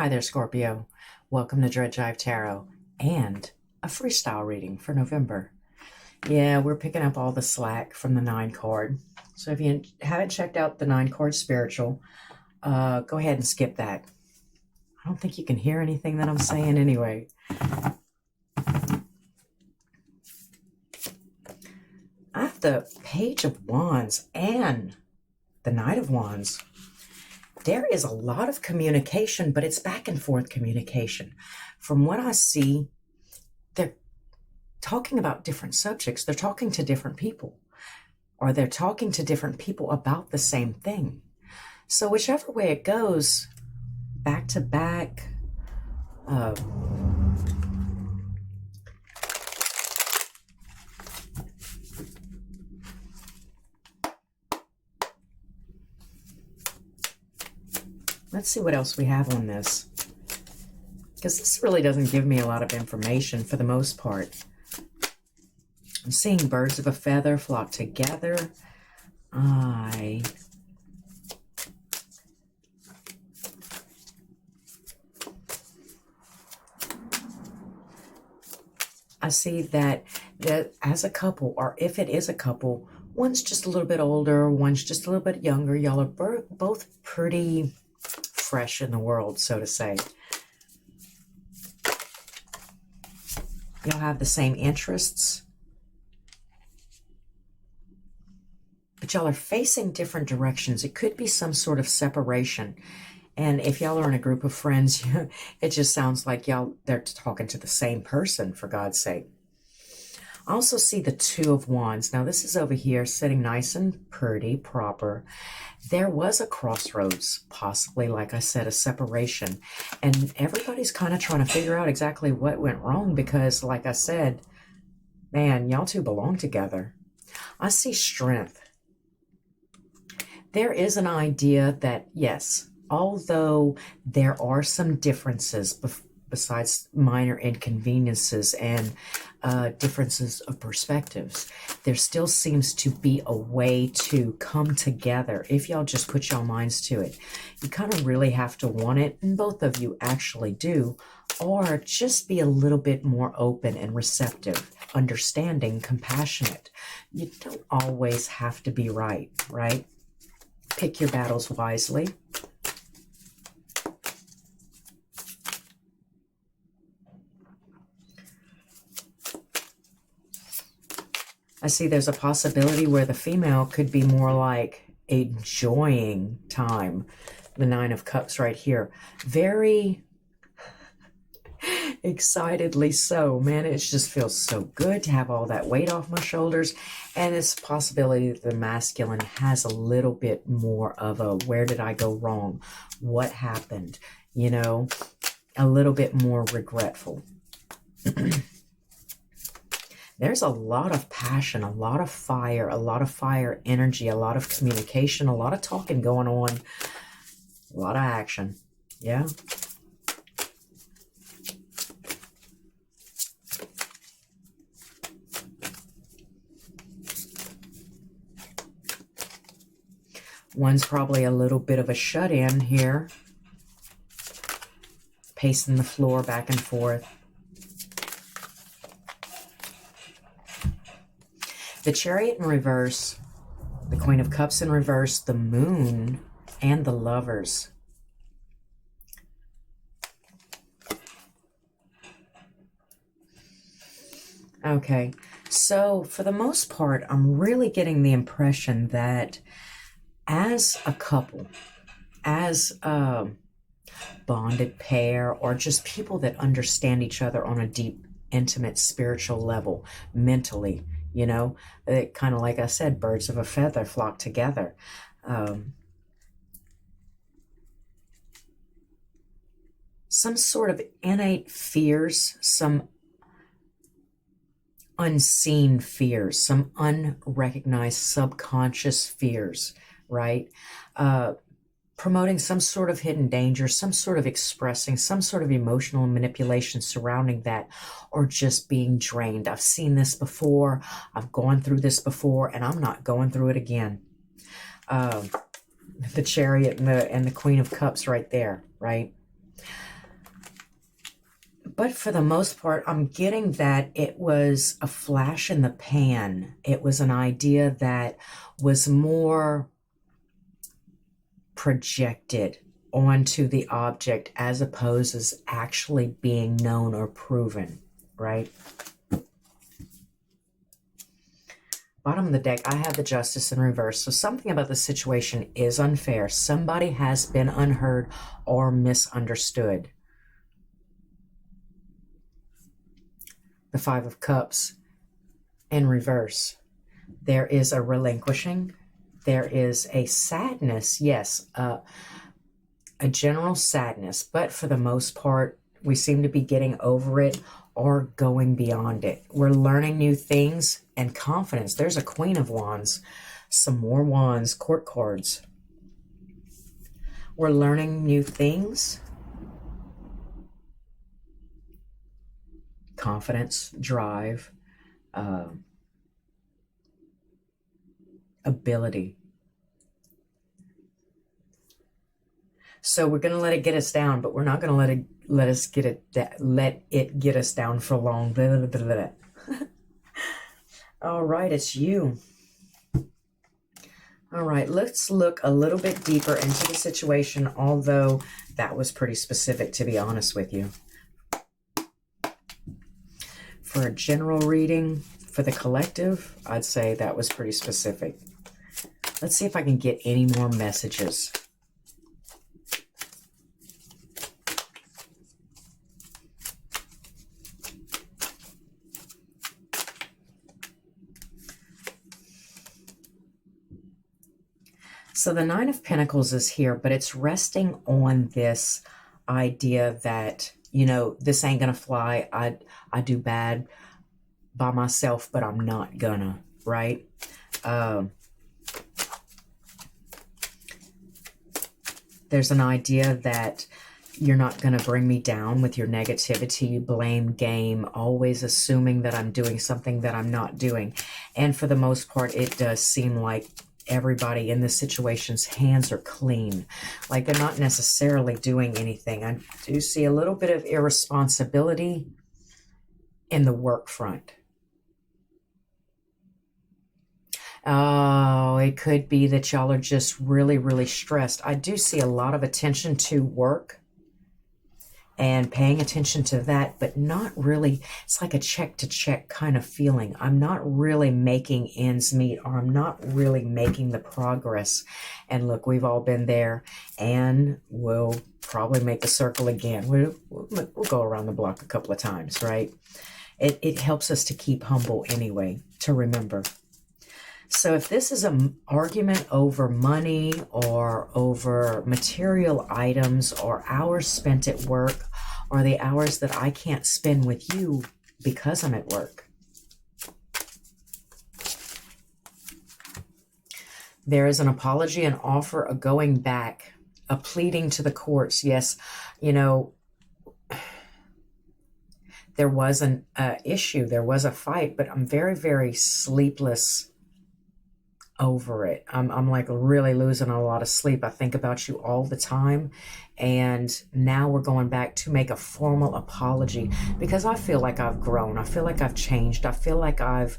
Hi there, Scorpio. Welcome to Jive Tarot and a freestyle reading for November. Yeah, we're picking up all the slack from the 9 card. So if you haven't checked out the 9 card spiritual, go ahead and skip that. I don't think you can hear anything that I'm saying anyway. I have the Page of Wands and the Knight of Wands. There is a lot of communication, but it's back and forth communication. From what I see, they're talking about different subjects. They're talking to different people, or they're talking to different people about the same thing. So whichever way it goes, back to back, let's see what else we have on this, because this really doesn't give me a lot of information for the most part. I'm seeing birds of a feather flock together. I see that as a couple, or if it is a couple, one's just a little bit older, one's just a little bit younger. Y'all are both pretty fresh in the world, so to say. You'll have the same interests, but y'all are facing different directions. It could be some sort of separation. And if y'all are in a group of friends, it just sounds like they're talking to the same person, for God's sake. I also see the 2 of Wands. Now, this is over here sitting nice and pretty, proper. There was a crossroads, possibly, like I said, a separation. And everybody's kind of trying to figure out exactly what went wrong because, like I said, man, y'all two belong together. I see strength. There is an idea that, yes, although there are some differences besides minor inconveniences and differences of perspectives, there still seems to be a way to come together if y'all just put y'all minds to it. You kind of really have to want it, and both of you actually do, or just be a little bit more open and receptive, understanding, compassionate. You don't always have to be right, right? Pick your battles wisely. I see there's a possibility where the female could be more like enjoying time. The 9 of Cups right here. Very excitedly so. Man, it just feels so good to have all that weight off my shoulders. And it's a possibility that the masculine has a little bit more of a, where did I go wrong? What happened? You know, a little bit more regretful. There's a lot of passion, a lot of fire energy, a lot of communication, a lot of talking going on, a lot of action. Yeah. One's probably a little bit of a shut-in here, pacing the floor back and forth. The Chariot in reverse, the Queen of Cups in reverse, the Moon, and the Lovers. Okay, so for the most part, I'm really getting the impression that as a couple, as a bonded pair, or just people that understand each other on a deep, intimate, spiritual level, mentally, you know, kind of like I said, birds of a feather flock together. Some sort of innate fears, some unseen fears, some unrecognized subconscious fears, right? Promoting some sort of hidden danger, some sort of expressing, some sort of emotional manipulation surrounding that, or just being drained. I've seen this before. I've gone through this before, and I'm not going through it again. The Chariot and the Queen of Cups right there, right? But for the most part, I'm getting that it was a flash in the pan. It was an idea that was more projected onto the object as opposed as actually being known or proven, right? Bottom of the deck, I have the Justice in reverse. So something about the situation is unfair. Somebody has been unheard or misunderstood. The Five of Cups in reverse. There is a relinquishing. There is a sadness, yes, a general sadness. But for the most part, we seem to be getting over it or going beyond it. We're learning new things and confidence. There's a Queen of Wands, some more Wands, court cards. We're learning new things. Confidence, drive, ability. So we're going to let it get us down, but we're not going to let it get us down for long. Blah, blah, blah, blah. All right, it's you. All right, let's look a little bit deeper into the situation, although that was pretty specific, to be honest with you. For a general reading, for the collective, I'd say that was pretty specific. Let's see if I can get any more messages. So the Nine of Pentacles is here, but it's resting on this idea that, you know, this ain't gonna fly. I do bad by myself, but I'm not gonna, right? There's an idea that you're not going to bring me down with your negativity, blame game, always assuming that I'm doing something that I'm not doing. And for the most part, it does seem like everybody in this situation's hands are clean. Like they're not necessarily doing anything. I do see a little bit of irresponsibility in the work front. Oh, it could be that y'all are just really, really stressed. I do see a lot of attention to work and paying attention to that, but not really. It's like a check to check kind of feeling. I'm not really making ends meet, or I'm not really making the progress. And look, we've all been there, and we'll probably make the circle again. We'll go around the block a couple of times, right? It helps us to keep humble anyway, to remember. So if this is an argument over money or over material items or hours spent at work or the hours that I can't spend with you because I'm at work, there is an apology, an offer, a going back, a pleading to the courts. Yes, you know, there was an issue, there was a fight, but I'm very, very sleepless over it. I'm like really losing a lot of sleep. I think about you all the time. And now we're going back to make a formal apology because I feel like I've grown. I feel like I've changed. I feel like I've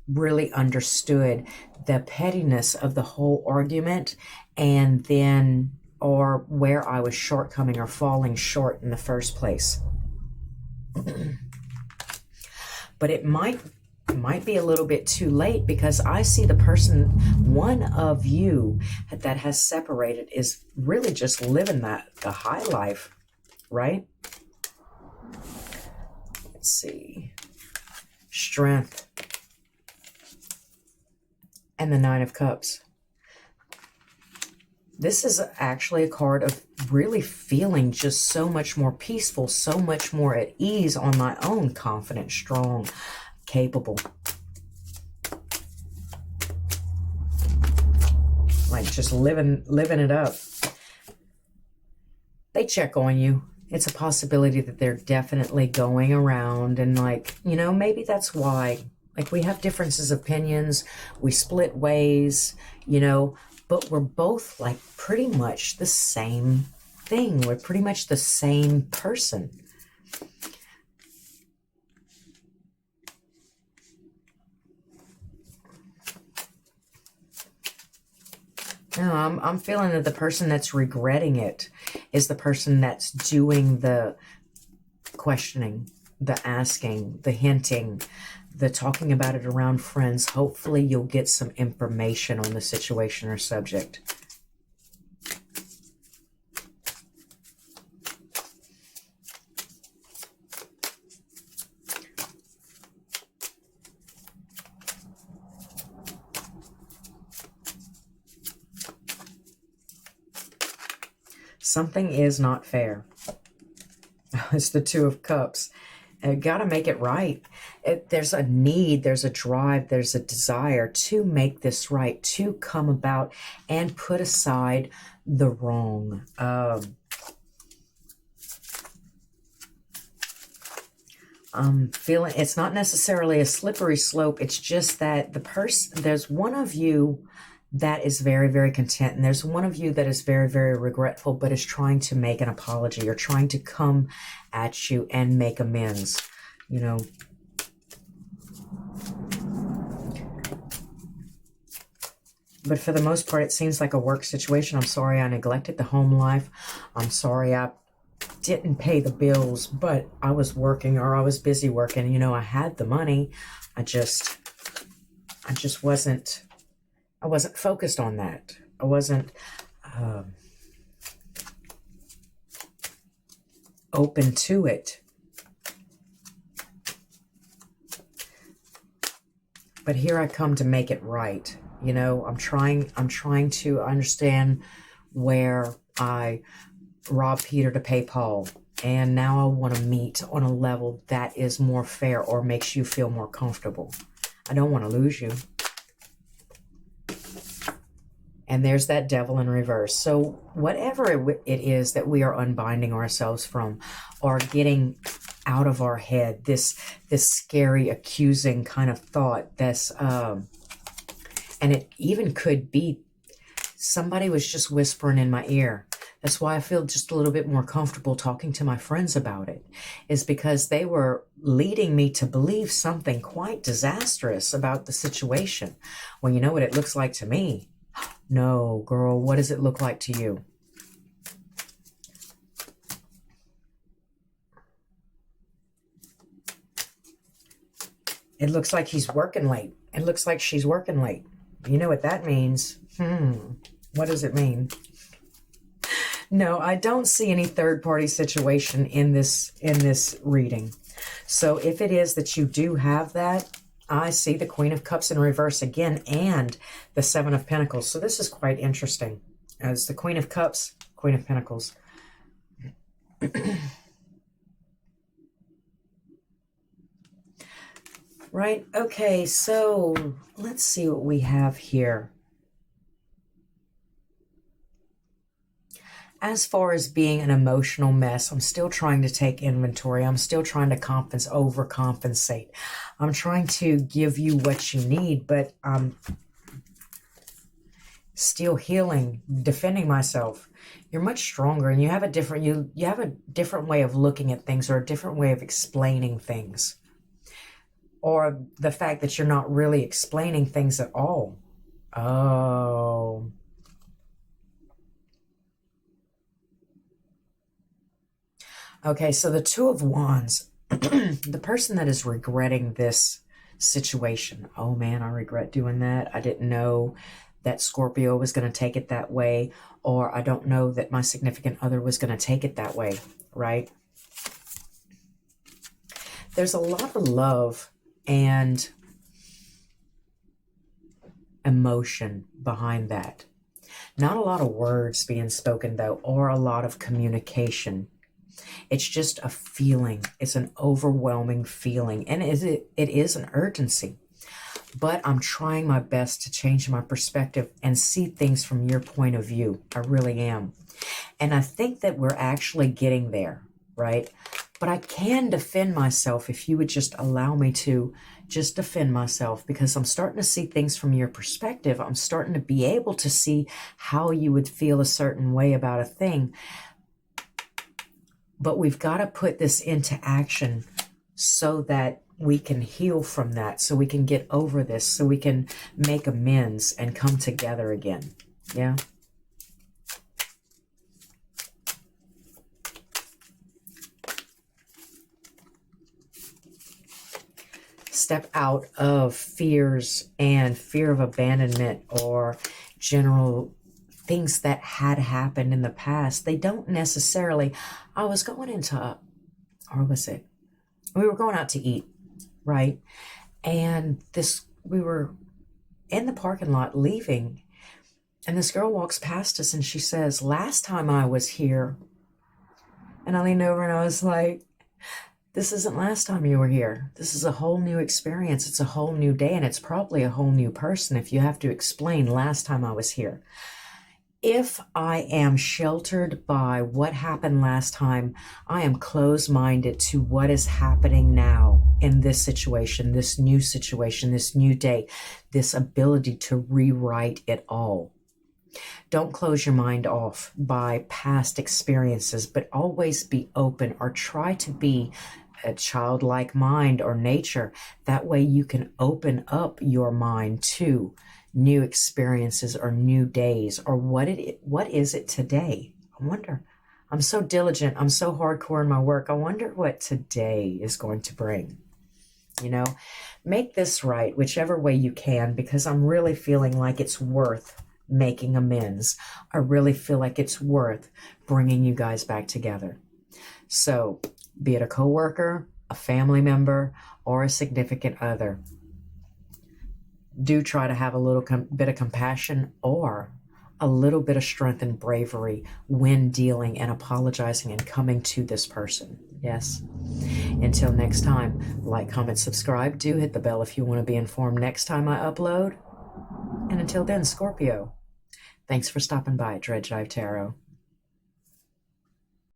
really understood the pettiness of the whole argument, and then, or where I was shortcoming or falling short in the first place. But it might be a little bit too late, because I see the person, one of you that has separated, is really just living the high life, right? Let's see. Strength. And the Nine of Cups. This is actually a card of really feeling just so much more peaceful, so much more at ease on my own, confident, strong, capable. Like just living it up. They check on you. It's a possibility that they're definitely going around, and like, you know, maybe that's why, like, we have differences of opinions, we split ways, you know, but we're both like pretty much the same thing. We're pretty much the same person. No, I'm feeling that the person that's regretting it is the person that's doing the questioning, the asking, the hinting, the talking about it around friends. Hopefully you'll get some information on the situation or subject. Something is not fair. It's the Two of Cups. Got to make it right. There's a need, there's a drive, there's a desire to make this right, to come about and put aside the wrong. I'm feeling it's not necessarily a slippery slope. It's just that there's one of you that is very, very content. And there's one of you that is very, very regretful, but is trying to make an apology or trying to come at you and make amends, you know. But for the most part, it seems like a work situation. I'm sorry I neglected the home life. I'm sorry I didn't pay the bills, but I was working, or I was busy working. You know, I had the money. I just wasn't focused on that. I wasn't open to it. But here I come to make it right. You know, I'm trying to understand where I robbed Peter to pay Paul. And now I want to meet on a level that is more fair or makes you feel more comfortable. I don't want to lose you. And there's that devil in reverse. So whatever it is that we are unbinding ourselves from, or getting out of our head, this scary, accusing kind of thought, that's, and it even could be somebody was just whispering in my ear. That's why I feel just a little bit more comfortable talking to my friends about it, is because they were leading me to believe something quite disastrous about the situation. Well, you know what it looks like to me. No, girl, what does it look like to you? It looks like he's working late. It looks like she's working late. You know what that means? What does it mean? No, I don't see any third-party situation in this reading. So if it is that you do have that, I see the Queen of Cups in reverse again and the Seven of Pentacles. So this is quite interesting. As the Queen of Cups, Queen of Pentacles. Right, okay, so let's see what we have here. As far as being an emotional mess, I'm still trying to take inventory. I'm still trying to overcompensate. I'm trying to give you what you need, but I'm still healing, defending myself. You're much stronger, and you have a different you have a different way of looking at things, or a different way of explaining things. Or the fact that you're not really explaining things at all. Oh. Okay, so the Two of Wands, the person that is regretting this situation. Oh man, I regret doing that. I didn't know that Scorpio was going to take it that way, or I don't know that my significant other was going to take it that way, right? There's a lot of love and emotion behind that. Not a lot of words being spoken, though, or a lot of communication. It's just a feeling. It's an overwhelming feeling. And it is an urgency. But I'm trying my best to change my perspective and see things from your point of view. I really am. And I think that we're actually getting there, right? But I can defend myself if you would just allow me to just defend myself, because I'm starting to see things from your perspective. I'm starting to be able to see how you would feel a certain way about a thing. But we've got to put this into action so that we can heal from that, so we can get over this, so we can make amends and come together again. Yeah. Step out of fears and fear of abandonment or general things that had happened in the past. They don't necessarily. I was going into, or was it? We were going out to eat, right? And we were in the parking lot leaving, and this girl walks past us and she says, "Last time I was here." And I leaned over and I was like, this isn't last time you were here. This is a whole new experience. It's a whole new day, and it's probably a whole new person if you have to explain last time I was here. If I am sheltered by what happened last time, I am closed-minded to what is happening now in this situation, this new day, this ability to rewrite it all. Don't close your mind off by past experiences, but always be open, or try to be a childlike mind or nature. That way you can open up your mind to new experiences or new days, or what is it today? I wonder. I'm so diligent. I'm so hardcore in my work. I wonder what today is going to bring. You know, make this right whichever way you can, because I'm really feeling like it's worth making amends. I really feel like it's worth bringing you guys back together. So, be it a coworker, a family member, or a significant other, do try to have a little bit of compassion or a little bit of strength and bravery when dealing and apologizing and coming to this person. Yes. Until next time, like, comment, subscribe. Do hit the bell if you want to be informed next time I upload. And until then, Scorpio, thanks for stopping by at Jive Tarot.